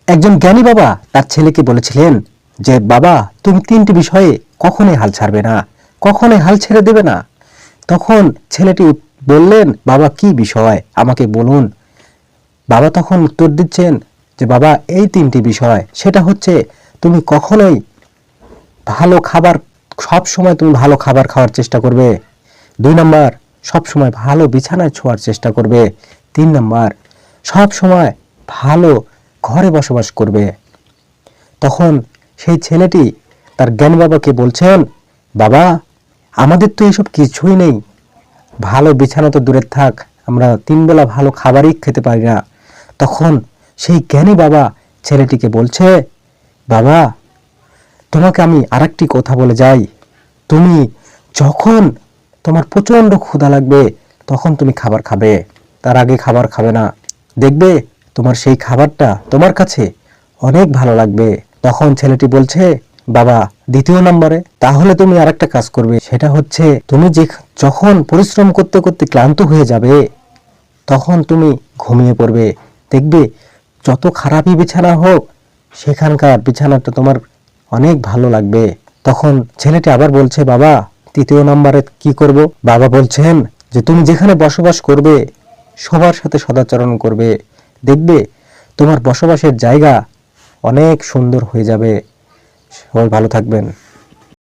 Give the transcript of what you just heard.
একজন জ্ঞানী বাবা তার ছেলেকে বলেছিলেন যে বাবা, তুমি তিনটি বিষয়ে কখনোই হাল ছাড়বে না, কখনোই হাল ছেড়ে দেবে না। তখন ছেলেটি বললেন, বাবা কি বিষয় আমাকে বলুন। বাবা তখন উত্তর দিচ্ছেন যে বাবা, এই তিনটি বিষয়, সেটা হচ্ছে তুমি কখনোই ভালো খাবার, সব সময় তুমি ভালো খাবার খাওয়ার চেষ্টা করবে। 2 নাম্বার, সব সময় ভালো বিছানায় শোয়ার চেষ্টা করবে। 3 নাম্বার, সব সময় ভালো ঘরে বসবাস করবে। তখন সেই ছেলেটি তার জ্ঞানী বাবাকে বলছেন, বাবা, আমাদের তো এইসব কিছুই নেই, ভালো বিছানা তো দূরে থাক, আমরা 3 বেলা ভালো খাবারই খেতে পারি না। তখন সেই জ্ঞানী বাবা ছেলেটিকে বলছে, বাবা, তোমাকে আমি আরেকটি কথা বলে যাই, তুমি যখন তোমার প্রচন্ড ক্ষুধা লাগবে তখন তুমি খাবার খাবে, তার আগে খাবার খাবে না। দেখবে তোমার সেই খাবারটা তোমার কাছে অনেক ভালো লাগবে। তখন ছেলেটি বলছে, বাবা, দ্বিতীয় নম্বরে, তাহলে তুমি আরেকটা কাজ করবে, সেটা হচ্ছে তুমি যখন পরিশ্রম করতে করতে ক্লান্ত হয়ে যাবে তখন তুমি ঘুমিয়ে পড়বে। দেখবে যত খারাপই বিছানা হোক সেখানকার বিছানাটা তোমার অনেক ভালো লাগবে। তখন ছেলেটি আবার বলছে, বাবা, তৃতীয় নম্বরে কি করব? বাবা বলছেন যে তুমি যেখানে বসবাস করবে সবার সাথে সদাচরণ করবে, দেখবে তোমার বসবাসের জায়গা অনেক সুন্দর হয়ে যাবে। সবাই ভালো থাকবেন।